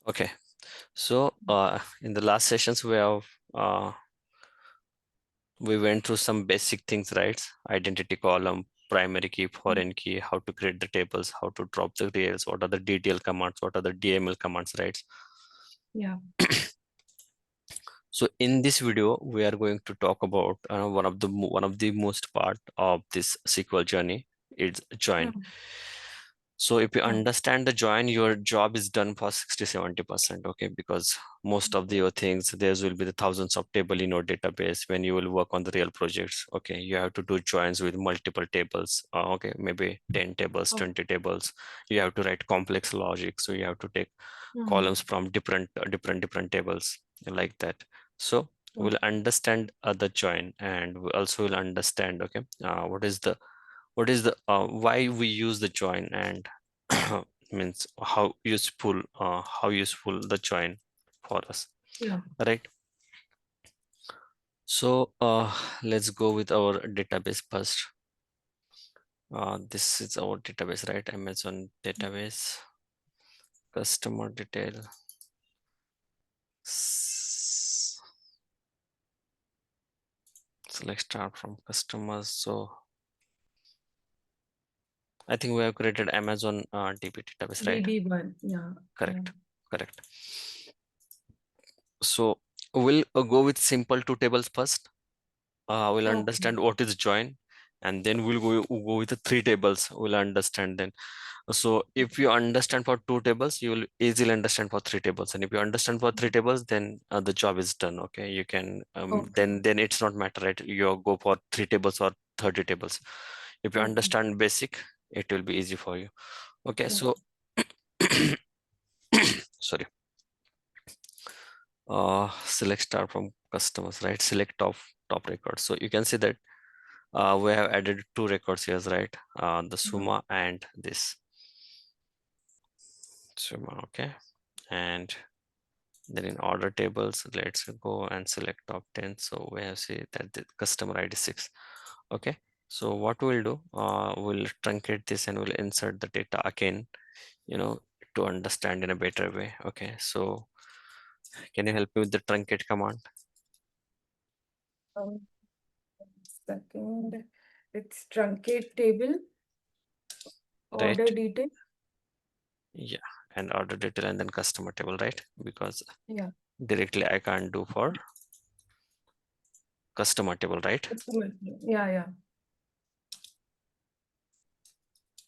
Okay, so in the last sessions we went through some basic things, right? Identity column, primary key, foreign key, how to create the tables, how to drop the rails, what are the DTL commands, what are the DML commands, right? Yeah. So in this video, we are going to talk about one of the most part of this SQL journey. It's join. Hmm. So if you Yeah. understand the join, your job is done for 60-70%. Okay, because most of your things, there will be the thousands of table in your database when you will work on the real projects. Okay, you have to do joins with multiple tables. Okay, maybe 10 tables, Oh. 20 tables. You have to write complex logic, so you have to take Hmm. columns from different tables like that. So we'll Okay. understand the join, and we also will understand, okay, what is the why we use the join, and means how useful the join for us, Yeah. right? So let's go with our database first. This is our database, right? Amazon database, customer detail. So let's start from customers. So I think we have created Amazon DB database, right? DB1. Yeah. Yeah. Correct, correct. So we'll go with simple two tables first. We'll Okay. understand what is join, and then we'll go with the three tables. We'll understand then. So if you understand for two tables, you will easily understand for three tables. And if you understand for three tables, then the job is done. Okay, you can Okay. then it's not matter, right? You go for three tables or 30 tables. If you Okay. understand basic, it will be easy for you. Okay, Yeah. so sorry. Select star from customers, right? Select top records. So you can see that we have added two records here, right? The Yeah. Suma and this Suma, okay. And then in order tables, let's go and select top 10. So we have see that the customer ID 6. Okay. So what we'll do, we'll truncate this and we'll insert the data again, to understand in a better way. Okay. So can you help me with the truncate command? Um, Second, it's truncate table, order Right? detail. Yeah. And order detail and then customer table, right? Because Yeah. directly I can't do for customer table, right? Yeah. Yeah.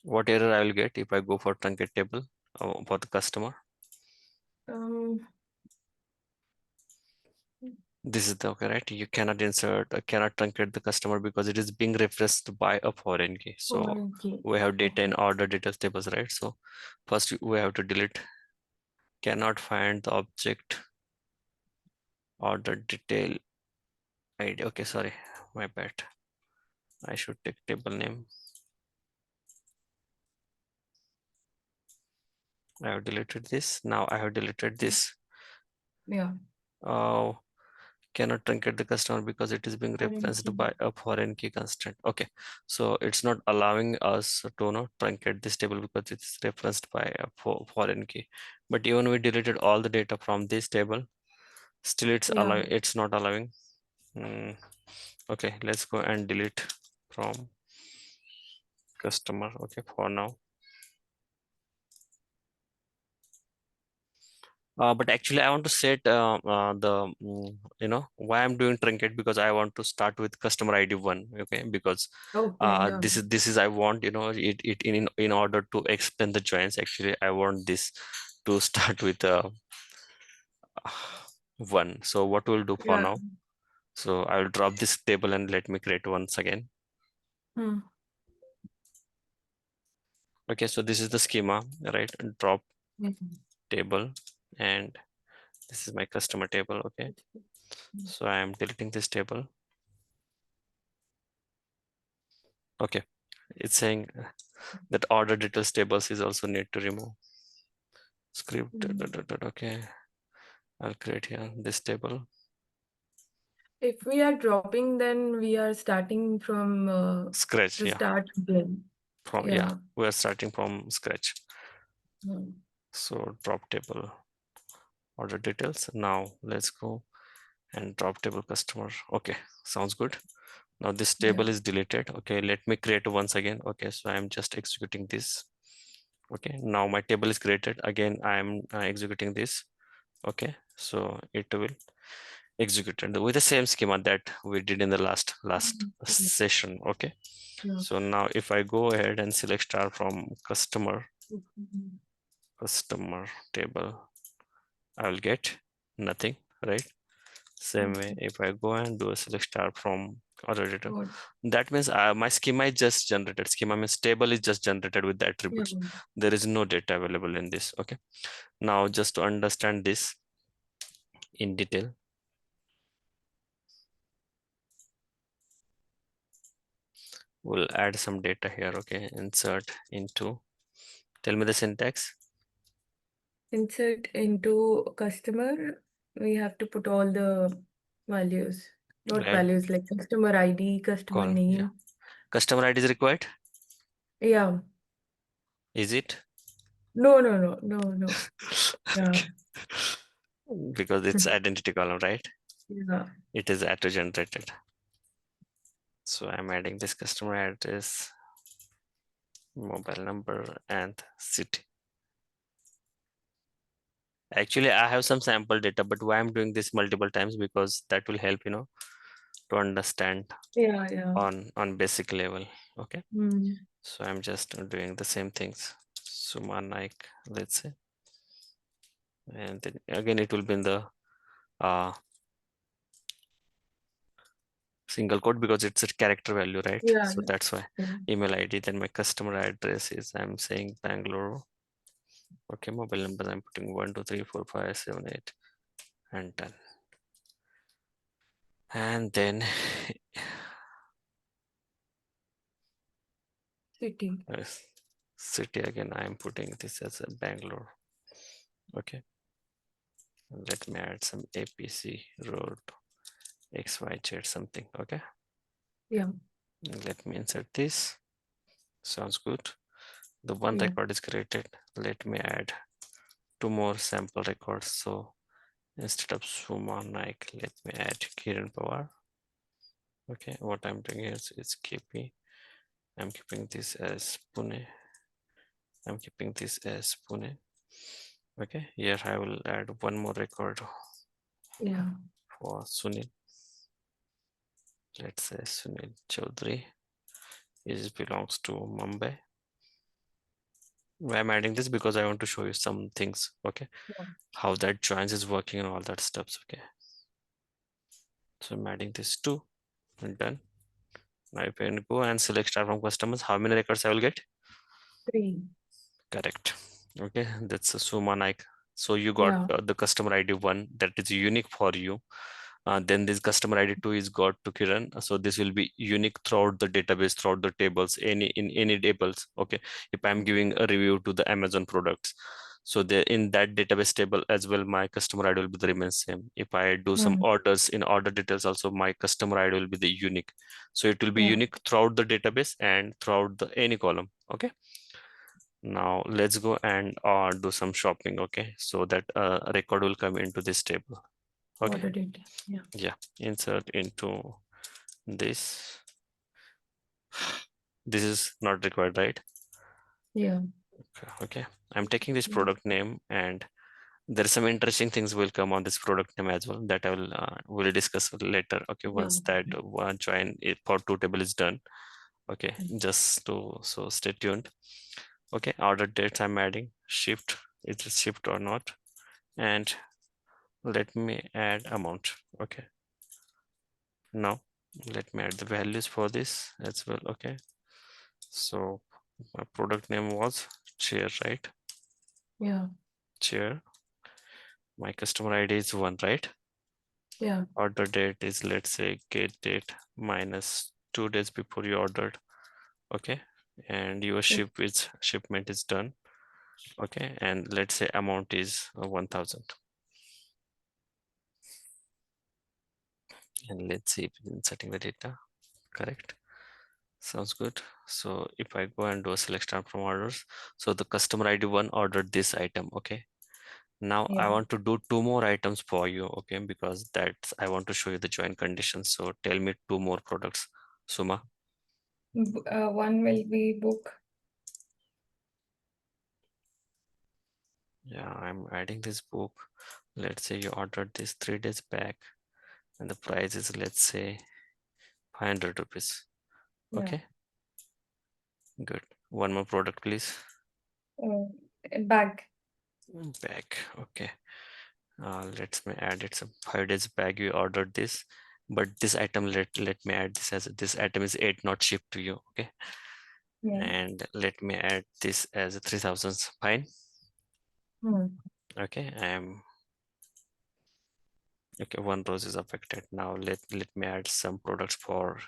What error I will get if I go for truncate table for the customer? Um. This is the okay, right? You cannot insert, cannot truncate the customer because it is being referenced by a foreign key. So Foreign key. we have data in Okay. order details tables, right? So first we have to delete cannot find the object order detail ID. Okay, sorry, my bad. I should take table name. I have deleted this. Now I have deleted this. Yeah. Oh, cannot truncate the customer because it is being Foreign referenced key. by a foreign key constraint. Okay, so it's not allowing us to truncate this table because it's referenced by a foreign key. But even we deleted all the data from this table, still it's Yeah. allowing. It's not allowing. Okay, let's go and delete from customer. Okay, for now. But actually, I want to set why I'm doing truncate, because I want to start with customer ID 1. Okay, because Okay. Yeah. this is I want it in order to explain the joins. Actually, I want this to start with 1. So what we'll do for Yeah. now? So I will drop this table and let me create once again. Hmm. Okay, so this is the schema, right? Drop Mhm. table, and this is my customer table. Okay, so I am deleting this table. Okay, it's saying that order details tables is also need to remove script. Okay, I'll create here this table. If we are dropping, then we are starting from Scratch, the yeah. start again. Yeah, Yeah. we are starting from scratch. Hmm. So drop table. order details. Now let's go and drop table customer. Okay, sounds good. Now this Yeah. table is deleted. Okay, let me create once again. Okay, so I'm just executing this. Okay, now my table is created again. I'm executing this. Okay, so it will execute it with the same schema that we did in the last Yeah. session. Okay, Yeah. so now if I go ahead and select star from customer Mhm. table, I will get nothing, right? Same way, Okay. if I go and do a select star from order data, Got that means my schema is just generated. Schema means table is just generated with the Yeah. attributes. There is no data available in this. Okay, now just to understand this in detail, we'll add some data here. Okay, insert into, tell me the syntax. Insert into customer, we have to put all the values, not Right, values like customer ID, customer column, yeah. name. Customer ID is required, Yeah. is it? No, no, no, no, no. Yeah. Okay. Because it's identity column, right? Yeah. It is auto generated. So I'm adding this customer address, mobile number, and city. Actually, I have some sample data, but why I'm doing this multiple times, because that will help, to understand Yeah. Yeah. on basic level. Okay, Mm. so I'm just doing the same things. Suma Naik, let's say, and then again it will be in the uh, single quote because it's a character value, right? Yeah. So that's why Yeah. email ID, then my customer address is, I'm saying Bangalore. Okay, mobile number, I'm putting 1 2 3 4 5 7 8 and 10. And then City. city again, I'm putting this as a Bangalore. Okay, let me add some APC road XYZ something. Okay, Yeah. let me insert this. Sounds good. The one Yeah. record is created. Let me add two more sample records. So instead of Suma Naik, let me add Kiran Pawar. Okay, what I'm doing here is keeping, I'm keeping this as Pune. I'm keeping this as Pune. Okay, here I will add one more record Yeah. for Sunil. Let's say Sunil Chaudhary. It belongs to Mumbai. Why I'm adding this? Because I want to show you some things. Okay, Yeah. how that joins is working and all that stuff. Okay, so I'm adding this too. And done. Now if I go and select star from customers, how many records I will get? 3. Correct. Okay, that's a Suma Naik. So you got Yeah. the customer ID 1 that is unique for you. Then this customer ID 2 is got to Kiran. So this will be unique throughout the database, throughout the tables, in any tables. Okay, if I'm giving a review to the Amazon products, so there in that database table as well, my customer ID will be the remain same. If I do some Mm. orders in order details, also my customer ID will be the unique. So it will be Yeah. unique throughout the database and throughout the any column. Okay. Now let's go and do some shopping. Okay, so that record will come into this table. Okay, Order data. Yeah. yeah, insert into this. This is not required, right? Yeah. Okay, I'm taking this product name, and there are some interesting things will come on this product name as well that I will discuss later. Okay, Yeah. once that join it for two table is done. Okay, Okay. just to, so stay tuned. Okay, order dates I'm adding, shift, is it shift or not, and let me add amount. Okay, now let me add the values for this as well. Okay, so my product name was chair, right? Yeah. Chair. My customer ID is 1, right? Yeah. Order date is, let's say, get date minus 2 days before you ordered. Okay, and your Okay. shipment is done. Okay, and let's say amount is 1000, and let's see if it's inserting the data correct. Sounds good. So if I go and do a select start from orders, so the customer ID 1 ordered this item. Okay, Now I Yeah. want to do two more items for you, okay? Because that's I want to show you the join conditions. So tell me two more products, Suma. One will be book. Yeah, I'm adding this book. Let's say you ordered this 3 days back, and the price is, let's say, 500 rupees. Yeah. Okay, good. One more product, please. Bag. Bag. Okay. Let's me add it. Some 5 days back you ordered this, but this item let me add this as this item is 8 not shipped to you. Okay, Yeah. and let me add this as a 3000. Fine. Hmm. Okay, I'm okay. One rose is affected. Now let me add some products for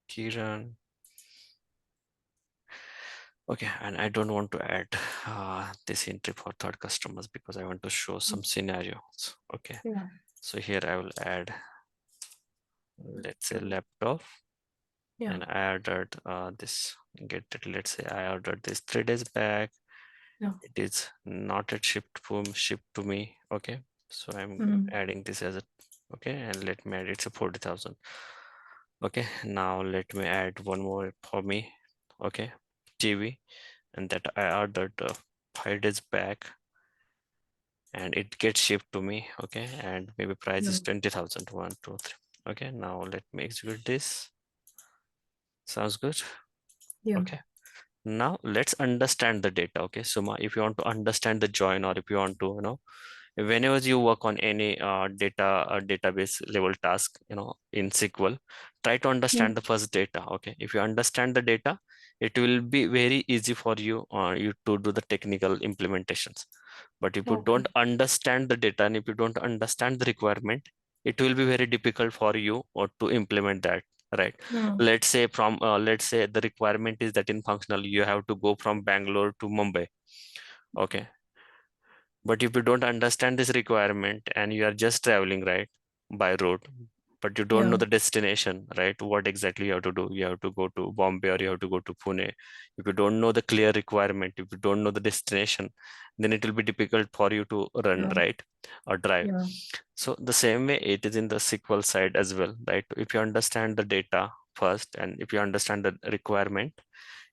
Kiran. Okay, and I don't want to add this entry for third customers because I want to show some scenarios. Okay, Yeah. so here I will add, let's say, laptop, Yeah. and I ordered this. Get it? Let's say I ordered this 3 days back. Yeah. It is not yet shipped to me. Okay, so I'm Hmm. adding this as a, okay, and let me add it's a 40,000. Okay, now let me add one more for me. Okay, TV, and that I ordered 5 days back, and it gets shipped to me. Okay, and maybe price Yeah. is 20,000. 1, 2, 3. Okay, now let me execute this. Sounds good. Yeah. Okay, now let's understand the data. Okay, so if you want to understand the join, or if you want to, whenever you work on any database level task, in SQL, try to Hmm. understand the first data. Okay, if you understand the data, it will be very easy for you to do the technical implementations. But if you Okay. don't understand the data, and if you don't understand the requirement, it will be very difficult for you or to implement that, right? Hmm. Let's say the requirement is that in functional you have to go from Bangalore to Mumbai. Okay, but if you don't understand this requirement and you are just traveling, right, by road, but you don't know Yeah. the destination, right, what exactly you have to do, you have to go to Bombay or you have to go to Pune. If you don't know the clear requirement, if you don't know the destination, then it will be difficult for you to run, Yeah. right, or drive. Yeah. So the same way it is in the SQL side as well, right? If you understand the data first, and if you understand the requirement,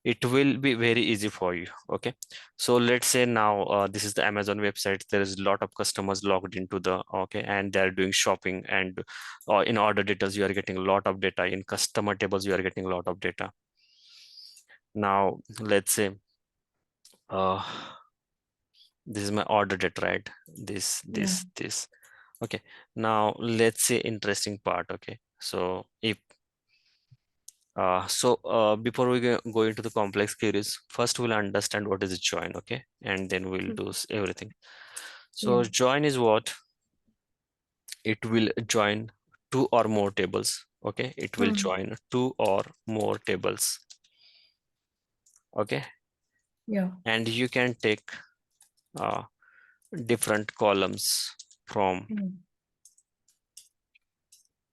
it will be very easy for you. Okay, so let's say now this is the Amazon website. There is a lot of customers logged into the, okay, and they're doing shopping, and in order details you are getting a lot of data, in customer tables you are getting a lot of data. Now let's say uh, this is my order data, right? this Yeah. this this Okay, now let's say interesting part. Okay, so if before we go into the complex queries, first we'll understand what is a join, okay? And then we'll Hmm. do everything. So Yeah. join is what? It will join two or more tables, okay? It will Hmm. join two or more tables, okay? Yeah. And you can take uh, different columns from, Hmm.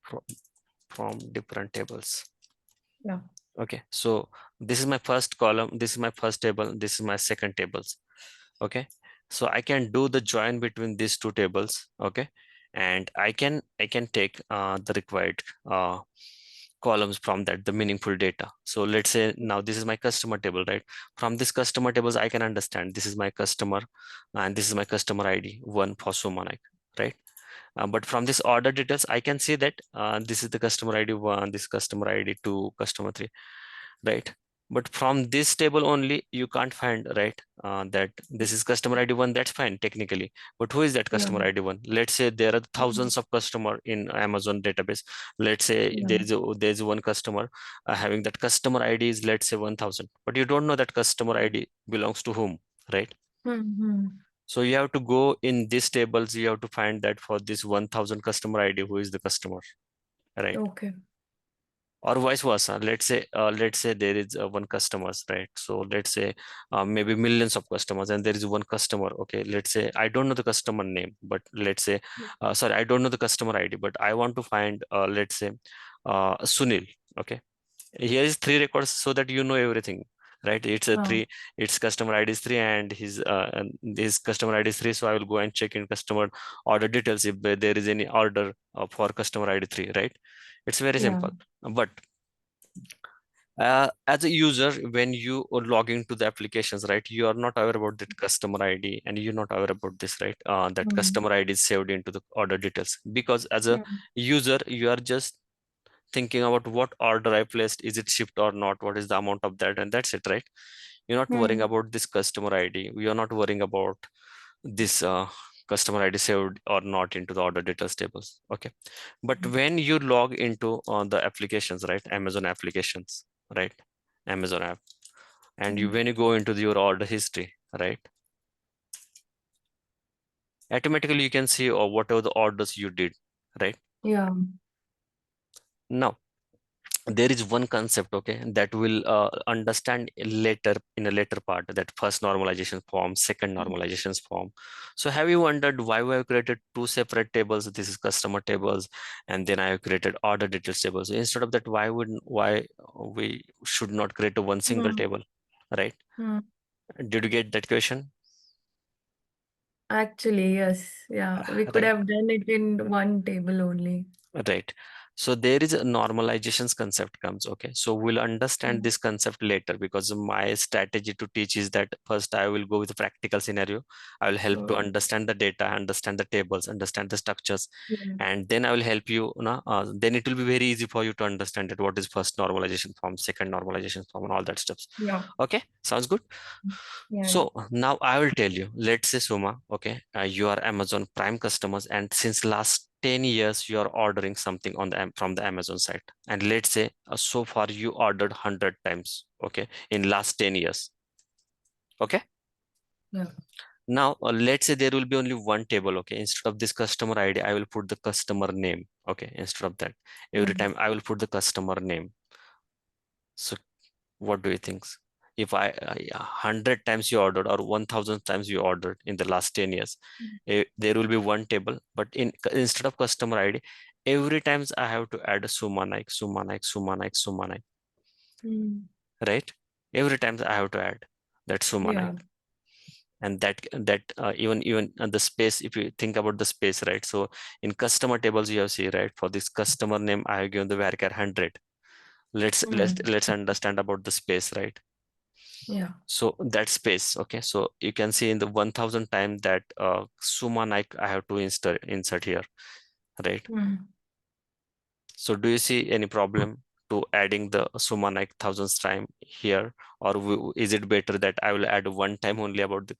from, from different tables. Yeah. Okay, so this is my first column, this is my first table, this is my second tables. Okay, so I can do the join between these two tables. Okay, and I can take the required columns from that, the meaningful data. So let's say now this is my customer table, right? From this customer tables I can understand this is my customer, and this is my customer ID one for Sumanak, right? But from this order details I can see that this is the customer ID one, this customer ID two, customer three, right? But from this table only you can't find, right, that this is customer ID one. That's fine technically, but who is that Yeah. customer ID one? Let's say there are Hmm. thousands of customer in Amazon database. Let's say Yeah. there's one customer having that customer ID is, let's say, 1000, but you don't know that customer ID belongs to whom, right? Hmm. Hmm. So you have to go in these tables, you have to find that for this 1000 customer ID who is the customer, right? Okay. Or vice versa. Let's say there is one customers, right? So let's say maybe millions of customers, and there is one customer. Okay, let's say I don't know the customer name, but let's say sorry, I don't know the customer ID, but I want to find let's say Sunil. Okay, here is three records so that you know everything, right? It's a Oh, 3, its customer ID is 3 and his customer ID is 3. So I will go and check in customer order details if there is any order for customer ID 3, right? It's very yeah. simple. But as a user, when you log into the applications, right, you are not aware about that customer ID and you're not aware about this, right? That Mm. customer ID is saved into the order details, because as a Mm. user, you are just thinking about what order I placed, is it shipped or not, what is the amount of that, and that's it, right? You're not worrying Mm. about this customer ID. You're not worrying about this customer ID saved or not into the order details tables. Okay. But when you log into the applications, right? Amazon applications, right? Amazon app. And you Mm. when you go into your order history, right? Automatically you can see whatever the orders you did, right? Yeah. Now there is one concept, okay, that will understand later in a later part, that first normalization form, second normalizations form. So have you wondered why we have created two separate tables? This is customer tables, and then I have created order details tables. Instead of that, why we should not create a one single Mm. table, right? Mm. Did you get that question? Actually, yes. Yeah. We could Right. have done it in one table only. Right. So there is a normalizations concept comes. Okay. So we'll understand Mm. this concept later, because my strategy to teach is that first I will go with a practical scenario. I will help to Mm. understand the data, understand the tables, understand the structures, Yeah. and then I will help you. Then it will be very easy for you to understand that what is first normalization form, second normalization form, and all that stuff. Yeah. Okay. Sounds good. Yeah. Yeah. So now I will tell you, let's say Suma, okay, you are Amazon Prime customers, and since last 10 years you are ordering something on the from the Amazon site. And let's say so far you ordered 100 times, okay, in last 10 years. Okay. Yeah. Now let's say there will be only one table, okay. Instead of this customer ID, I will put the customer name. Okay. Instead of that, every Mm. time I will put the customer name. So what do you think? If 100 times you ordered or 1000 times you ordered in the last 10 years, there will be one table, but instead of customer ID, every times I have to add a Suma Naik, Suma Naik, Suma Naik, Suma Naik, Mm. right? Every times I have to add that Suma Yeah. Naik. And even the space, if you think about the space, right? So in customer tables you have see, right, for this customer name I have given the varchar 100. let's let's Mm. let's understand about the space, right? Yeah. So that space, okay, so you can see in the 1000 time that Suma Naik I have to insert here, right? Mm. So do you see any problem to adding the Suma Naik thousands time here, or is it better that I will add one time only about the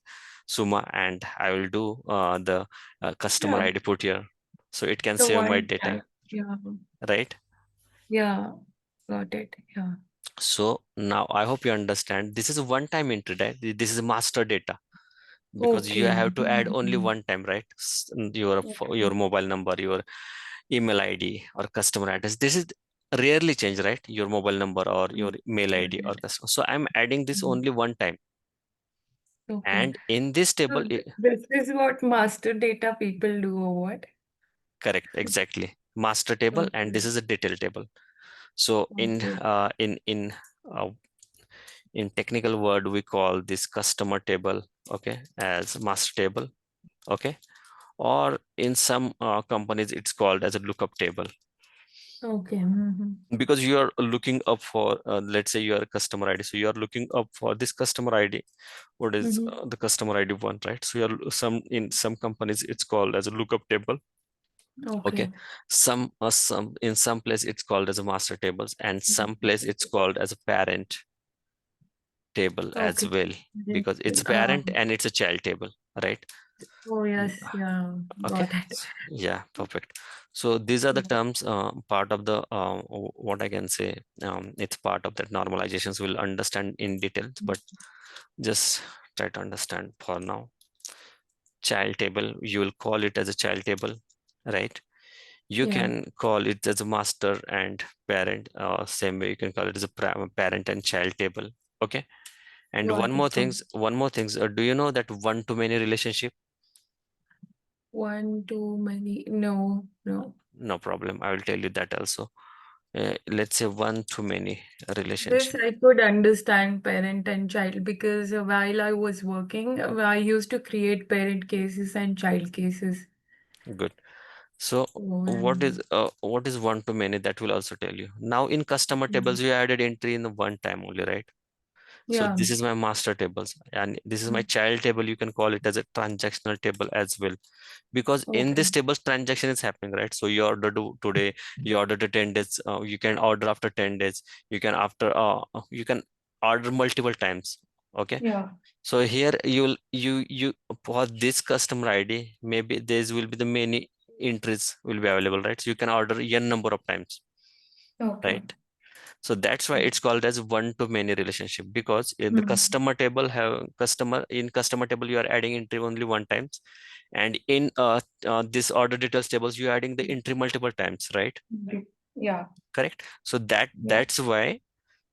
Suma, and I will do the customer Yeah. ID put here, so it can The save my one data, time. Yeah. right? Yeah. Got it. Yeah. So now I hope you understand, this is a one time entry, right? This is a master data, because you Okay. have to add only Mhm. one time, right? Your Okay. mobile number, your email ID or customer address. This is rarely change, right? Your mobile number or your Mm. mail ID or Got it. customer. So I'm adding this Mhm. only one time. Okay. And in this table, So this is what master data people do or what? correct, exactly. Master table, and Okay. this is a detail table. So Okay. uh, in technical word, we call this customer table, okay, as master table, okay, or in some companies it's called as a lookup table, Okay. Mhm. because you are looking up for let's say you are a customer ID, so you are looking up for this customer ID. What is Mhm. the customer ID one, right? So you're in some companies it's called as a lookup table, okay. Okay. Some in some place it's called as a master tables, and some place it's called as a parent table as Okay. well, because it's parent and it's a child table, right? Oh yes. Yeah. Okay. Got it. Yeah, perfect. So these are the Yeah. terms, part of the what I can say. It's part of that normalizations we'll understand in details, but just try to understand for now. Child table, you will call it as a child table, right? You Yeah. can call it as a master and parent. Same way you can call it as a parent and child table. Okay. And Got it. Got it. one more things. Do you know that one to many relationship? One too many. No. No. No problem. I will tell you that also. let's say one to many This relationship. I could understand parent and child because while I was working, I used to create parent cases and child cases. Good. So Oh, what is one to many? That will also tell you. Now in customer tables, you added entry in the one time only, right? So yeah. this is my master tables, and this is my Mm. child table. You can call it as a transactional table as well, because in Okay. this table transaction is happening, right? So you order today, you order to 10 days, you can order after 10 days, you can you can order multiple times. Okay. Yeah. So here you for this customer ID, maybe there will be the many entries will be available, right? So you can order n number of times, Okay. right? So that's why it's called as one to many relationship, because in the Mm. customer table have customer table you are adding entry only one times, and in this order details tables you are adding the entry multiple times, right? Okay. Yeah. Correct. So Yeah. that's why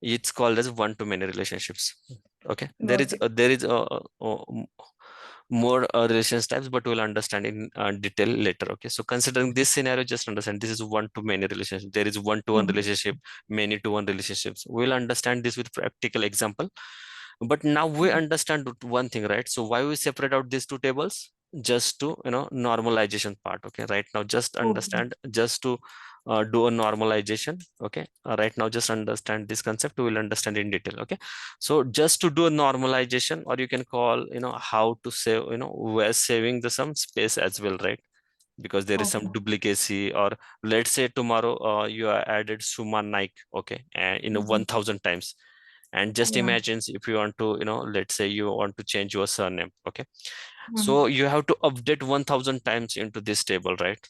it's called as one to many relationships. Okay, Got it. there is more relations types, but we'll understand in detail later. Okay, so considering this scenario, just understand this is one to many relationship. There is one to one Mm. relationship, many to one relationships. We'll understand this with practical example. But now we understand one thing, right? So why we separate out these two tables? Just to normalization part. Okay, right now just Okay. understand, just to do a normalization. Okay, right now just understand this concept, we will understand in detail. Okay, so just to do a normalization, or you can call how to save, we're saving the some space as well, right? Because there is some Okay. duplicacy. Or let's say tomorrow you are added Suma Naik, okay, and 1000 times. And just Yeah. imagine if you want to, let's say you want to change your surname. Okay, Mm. so you have to update 1000 times into this table, right?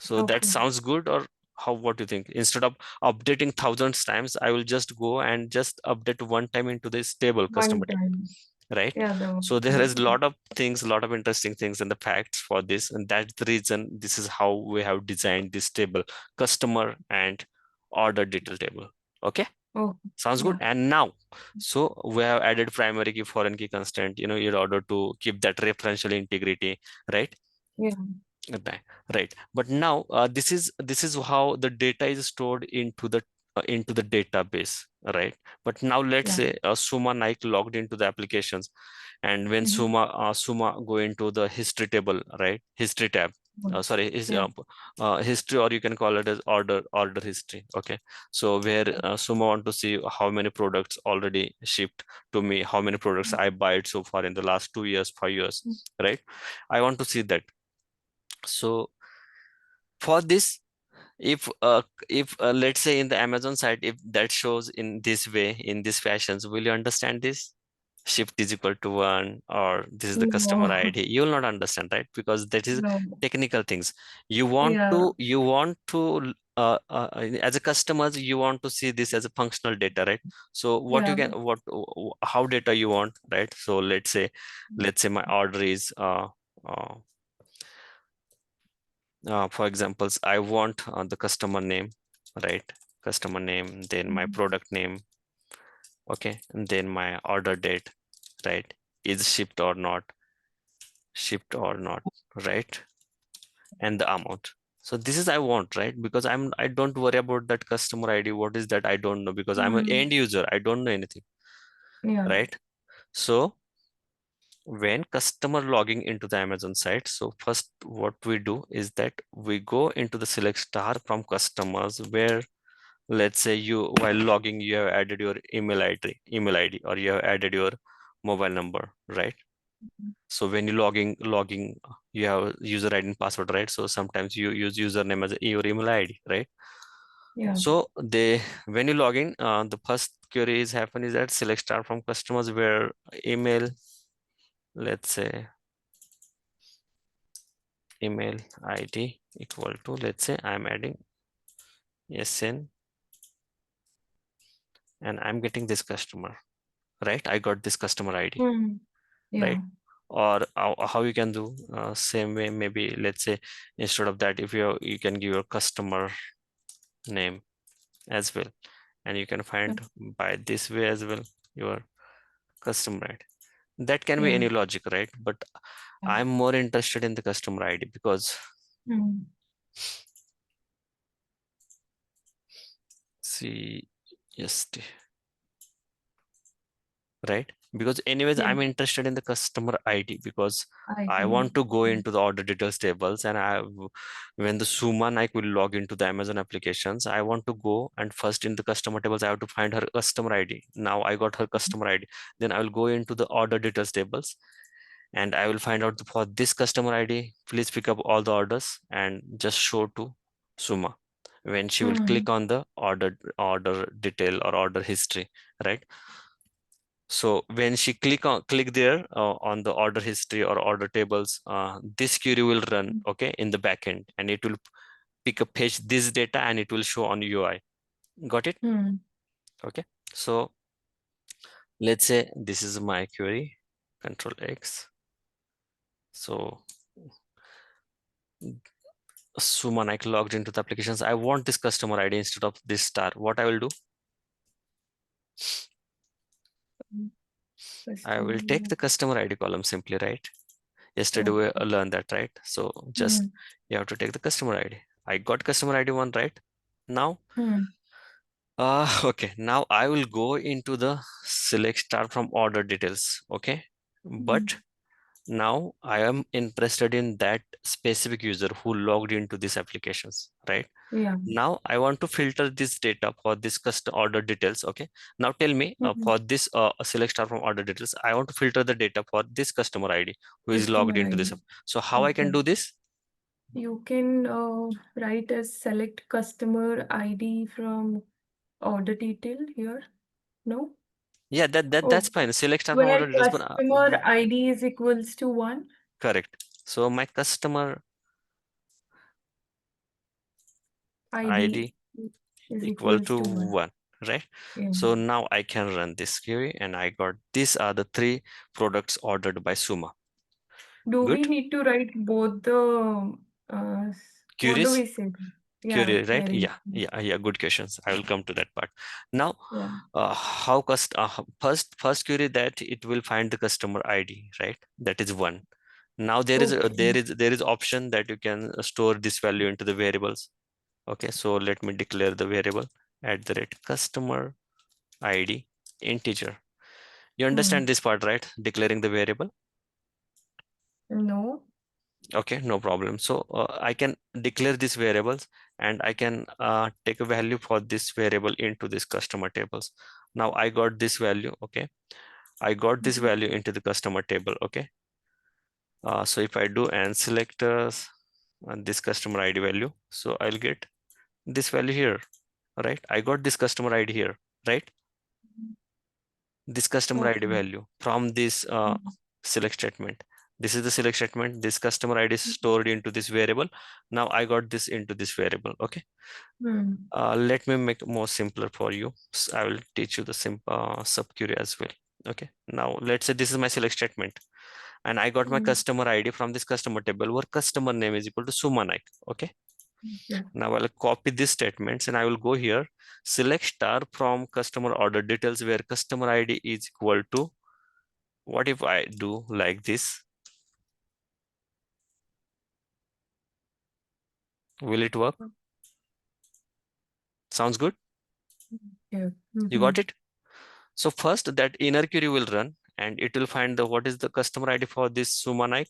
So that Okay. sounds good, or how, what do you think? Instead of updating thousands times, I will just go and just update one time into this table, customer One table, time. right? Yeah, the So there yeah. is a lot of things, a lot of interesting things and the facts for this, and that's the reason this is how we have designed this table, customer and order detail table. Okay, Oh, sounds good. yeah. And now, so we have added primary key, foreign key constraint, in order to keep that referential integrity, right? Yeah. Right, right. But now this is how the data is stored into the database, right? But now let's Yeah. say Suma Naik logged into the applications, and when Mhm. Suma go into the history table, right? History tab. Mm. Sorry, is Yeah. history, or you can call it as order history. Okay, so where Suma want to see how many products already shipped to me, how many products I buy so far in the last 2 years, 5 years, Mm. right? I want to see that. So for this, if let's say in the Amazon site, if that shows in this way, in these fashions, will you understand this? Shift is equal to one, or this is the customer No. ID. You will not understand, right? Because that is No. technical things. Yeah. You want to as a customer, you want to see this as a functional data, right? So what you Yeah. can, how data you want, right? So let's say my order is uh, for examples, I want the customer name, right? Customer name, then my Mhm. product name, okay, and then my order date, right? Is shipped or not, right? And the amount. So this is I want, right? Because I don't worry about that customer ID. What is that? I don't know, because I'm an Mm. end user. I don't know anything, Yeah. right? So when customer logging into the Amazon site, so first what we do is that we go into the select star from customers, where let's say you, while logging, you have added your email id, or you have added your mobile number, right? So when you logging, you have user ID and password, right? So sometimes you use username as your email ID, right? Yeah. So they, when you log in, the first query is happen is that select star from customers, where email, let's say email id equal to, let's say I'm adding SN, and I'm getting this customer, right? I got this customer ID, Mm. right? Yeah. Or how you can do same way, maybe let's say instead of that, if you can give your customer name as well, and you can Yeah. find by this way as well your customer ID. That can be Yeah. any logic, right? But I'm more interested in the customer ID, because Mm. CST, right? Because anyways, Yeah. I'm interested in the customer ID because I ID. want to go into the order details tables, and when the Suma Naik will log into the Amazon applications, I want to go and first in the customer tables, I have to find her customer ID. Now I got her customer ID. Then I will go into the order details tables and I will find out for this customer ID, please pick up all the orders and just show to Suma when she will Hmm. click on the order detail or order history, right? So when she click there on the order history or order tables, this query will run, okay, in the backend, and it will pick up page this data and it will show on UI. Got it? Hmm. Okay. So let's say this is my query, Control X. So Suman, I logged into the applications. I want this customer ID instead of this star. What I will do? I will take Customer. the customer ID column simply, right? Yesterday we Okay. learned that, right? So just Hmm. you have to take the customer ID. I got customer ID one, right? Now, Hmm. okay, now I will go into the select star from order details, okay? Hmm. But now I am interested in that specific user who logged into these applications, right? Yeah. Now I want to filter this data for this custom order details. Okay. Now tell me Hmm. for this select star from order details, I want to filter the data for this customer ID who is logged Customer into ID. this. So how I can Okay. do this? You can write as select customer ID from order detail here. No? Yeah, that's Oh, fine. Select star from where order details, but customer ID is equals to 1? correct. So my customer ID ID is equal equals to to 1. 1, right? Yeah. So now I can run this query and I got these are the three products ordered by Suma. Do we Good. need to write both the, what do Queries? we say? Yeah, Query, right? queries. Yeah. Good questions. I will come to that part. Now, Yeah. first query that it will find the customer ID, right? That is one. Now Okay. there is option that you can store this value into the variables. Okay, so let me declare the variable at the rate customer ID integer. You Hmm. understand this part, right? Declaring the variable. No. Okay, no problem. So I can declare these variables and I can take a value for this variable into this customer tables. Now I got this value. Okay, I got this Mhm. value into the customer table. Okay, so if I do and select this customer ID value, so I'll get this value here, right? I got this customer ID here, right? This customer ID Okay. value from this Mhm. select statement. This is the select statement. This customer ID is stored into this variable. Now I got this into this variable. Okay. Hmm. Let me make more simpler for you. I will teach you the simple subquery as well. Okay. Now let's say this is my select statement and I got my Hmm. customer ID from this customer table where customer name is equal to Suma Naik. Okay. Yeah. Now I'll copy these statements and I will go here, select star from customer order details where customer ID is equal to, what if I do like this? Will it work? Sounds good? Yeah. You Mm-hmm. got it? So first that inner query will run and it will find the what is the customer ID for this Suma Naik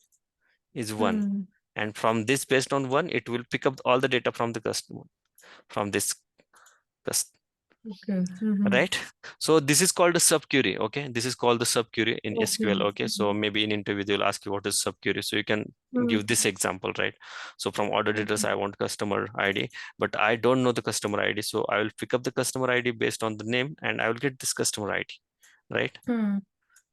is 1. Hmm. And from this based on 1, it will pick up all the data from the customer, from this Okay. Mm-hmm. right? So this is called a subquery. Okay, this is called the subquery in Okay. SQL. Okay, so maybe in interview they'll ask you what is subquery, so you can give Mm-hmm. this example, right? So from order details Okay. I want customer ID, but I don't know the customer ID, so I will pick up the customer ID based on the name and I will get this customer ID, right? Hmm.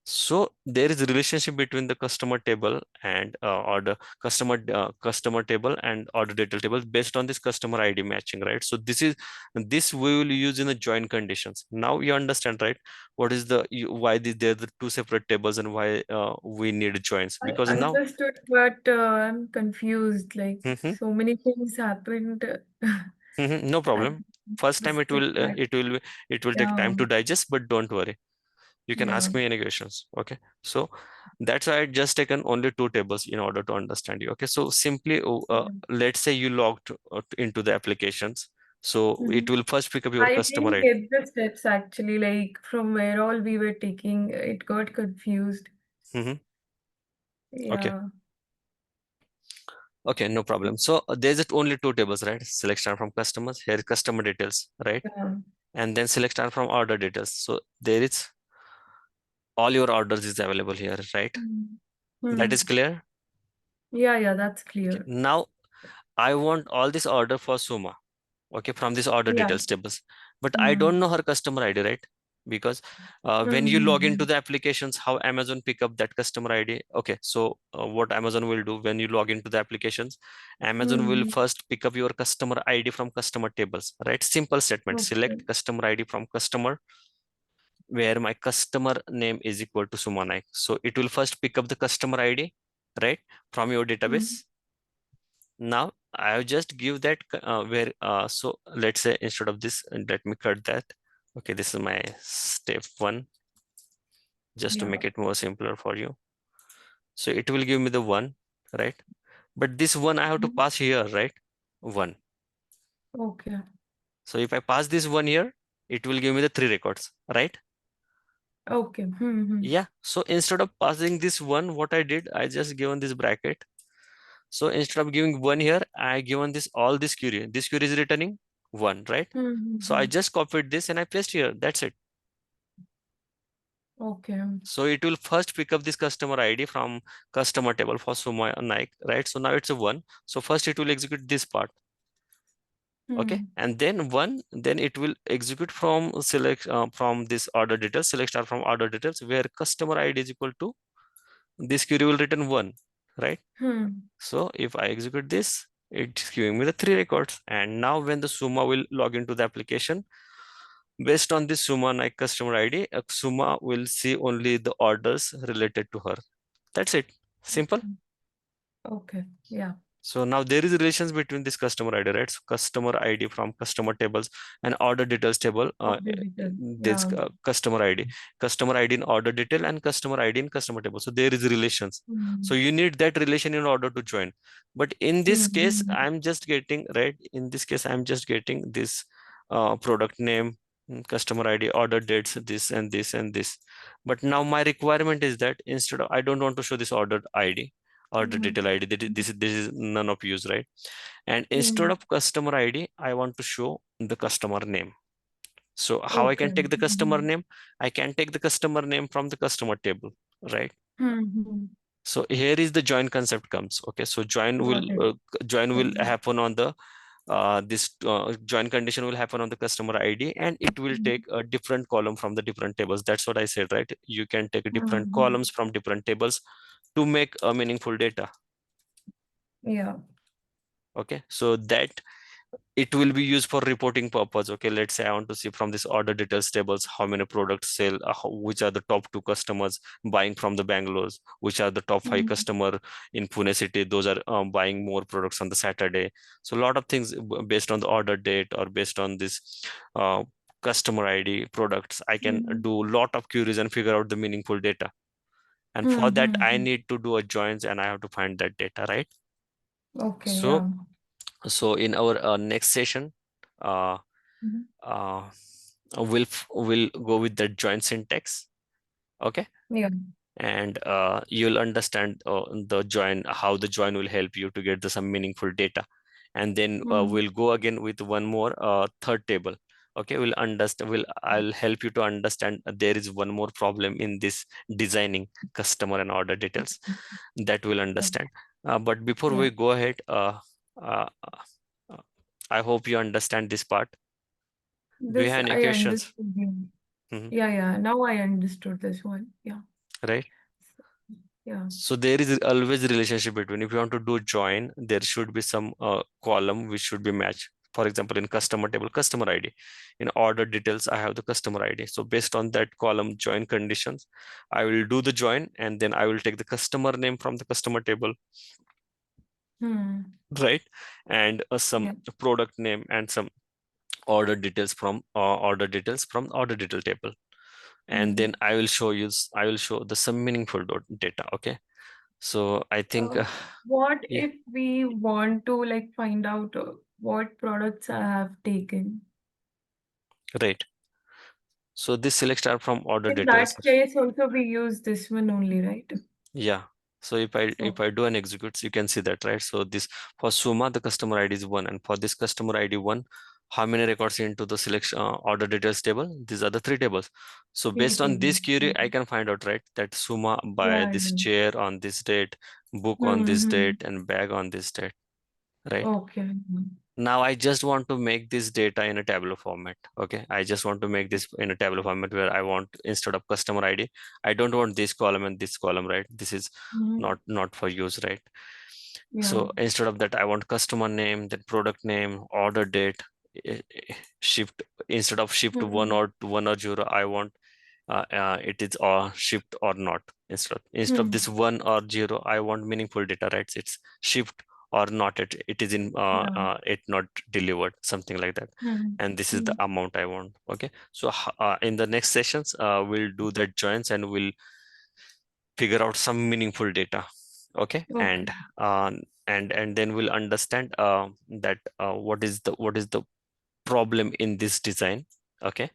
So there is a relationship between the customer table and order customer table and order detail table based on this customer ID matching, right? So this we will use in the join conditions. Now you understand, right? What is why there are the two separate tables and why we need joins, I because now understood, but I'm confused. Like Mhm, so many things happened. no I problem. First time just took that it will take time to down. digest, but don't worry. You can Yeah. ask me any questions. Okay, so that's why I just taken only two tables in order to understand you. Okay, so simply let's say you logged into the applications. So it will first pick up your I customer didn't ID. get the steps actually, like from where all we were taking, it got confused. Mhm. Okay. Yeah. Okay, no problem. So there's only two tables, right? Select star from customers. Here is customer details, right? Yeah. And then select star from order details. So there is all your orders is available here, right? Mm. That is Hmm. clear. Yeah, yeah, that's Okay. clear. Now I want all this order for Suma. Okay, from this order Yeah. details tables, but I don't Hmm. know her customer ID, right? Because when you log into Hmm. the applications, how Amazon pick up that customer ID? Okay, so what Amazon will do when you log into the applications, Amazon will Hmm. first pick up your customer ID from customer tables, right? Simple statement: Okay. select customer ID from customer where my customer name is equal to Suma Naik. So it will first pick up the customer ID, right, from your Hmm. database. Now I'll just give that where so let's say instead of this, and let me cut that. Okay, this is my step one, just to Yeah. make it more simpler for you. So it will give me the one, right? But this one I have to Hmm. pass here, right? One. Okay. So if I pass this one here, it will give me the three records, right? Okay. Hmm. Yeah. So instead of passing this one, what I did, I just given this bracket. So instead of giving one here, I given this all this query. This query is returning one, right? So I Hmm. just copied this and I paste here. That's it. Okay. So it will first pick up this customer ID from customer table for Suma Naik, right? So now it's a one. So first it will execute this part. Okay. Hmm. And then one, then it will execute from select from this order details, select star from order details where customer ID is equal to this query will return one, right? Hmm. So if I execute this, it's giving me the three records. And now when the Suma will log into the application, based on this Suma Naik customer ID, Suma will see only the orders related to her. That's it. Simple. Okay. Yeah. So now there is relations between this customer ID, right? So customer ID from customer tables and order details table. Order detail. This Yeah. customer ID in order detail and customer ID in customer table. So there is relations. So Hmm. you need that relation in order to join. But in this case, Hmm. I'm just getting, right? In this case, I'm just getting this product name, customer ID, order dates, this and this and this. But now my requirement is that instead of, I don't want to show this order ID or the Hmm. detail ID. This is none of use, right? And instead Hmm. of customer ID, I want to show the customer name. So how I Okay. can take the customer Hmm. name? I can take the customer name from the customer table, right? Hmm. So here is the join concept comes. Okay, so Got it. join will Okay. happen on the this join condition will happen on the customer ID, and it will Hmm. take a different column from the different tables. That's what I said, right? You can take different Hmm. columns from different tables to make a meaningful data. Yeah. Okay, so that it will be used for reporting purpose. Okay, let's say I want to see from this order details tables how many products sell, which are the top two customers buying from the Bangalore's, which are the top five Hmm. customer in Pune city, those are buying more products on the Saturday. So a lot of things based on the order date or based on this uh, customer ID products, I can Hmm. do lot of queries and figure out the meaningful data. And for that I Hmm. need to do a joins and I have to find that data, right? Okay. So Yeah. so in our next session, uh, Mhm. uh, we'll go with the joint syntax. Okay, Yeah. and you'll understand the join, how the join will help you to get some meaningful data. And then Hmm. we'll go again with one more third table. Okay, we'll understand, I'll help you to understand there is one more problem in this designing customer and order details that we'll Okay. understand. But before Yeah. we go ahead, uh, uh, I hope you understand this part. Do you This have any I questions? understood. You. Mhm. Yeah. Yeah. Now I understood this one. Yeah. Right. Yeah. So there is always a relationship between, if you want to do join, there should be some column which should be matched. For example, in customer table, customer ID. In order details, I have the customer ID. So based on that column join conditions, I will do the join and then I will take the customer name from the customer table, Hmm. right? And some Yeah. product name and some order details from order detail table. And then Hmm. I will show the some meaningful data. Okay. So I think Uh, what yeah. if we want to like find out? what products I have taken. Right. So this select star from order In details. that case, also we use this one only, right? Yeah. So if Oh, I do an executes, you can see that, right? So this for Suma, the customer ID is 1, and for this customer ID 1, how many records into the selection order details table? These are the three tables. So three based on tables. this query, I can find out, right, that Suma buy Yeah, this yeah. chair on this date, book on this Mm-hmm. date, and bag on this date, right? Okay. Now I just want to make this data in a tabular format. Okay, I just want to make this in a tabular format where I want, instead of customer ID, I don't want this column and this column, right? This is Mm-hmm. not for use, right? Yeah. So instead of that, I want customer name, then product name, order date, shipped, instead of shipped one Mm-hmm. or one or zero, I want it is shipped or not. Instead of Hmm. this one or zero, I want meaningful data, right? It's shipped or not, it is in Yeah. it not delivered, something like that. And this is the Mm-hmm. amount I want. Okay, so in the next sessions we'll do that joins and we'll figure out some meaningful data. Okay, Okay. uh, and then we'll understand that what is the problem in this design. Okay,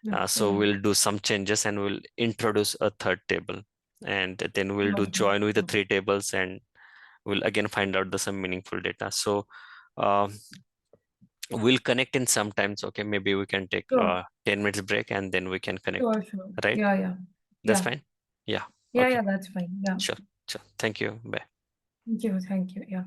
Yeah. so Yeah. we'll do some changes and we'll introduce a third table, and then we'll do Okay. join with the three tables, and we'll again find out the some meaningful data. So um, we'll connect in sometimes. Okay, maybe we can take Sure. 10 minutes break and then we can connect, Sure. Sure. right? Yeah. Yeah. That's Yeah. fine. Yeah. Yeah. Okay, Yeah. That's fine. Yeah. sure. Sure, thank you, bye. Thank you. Thank you. Yeah.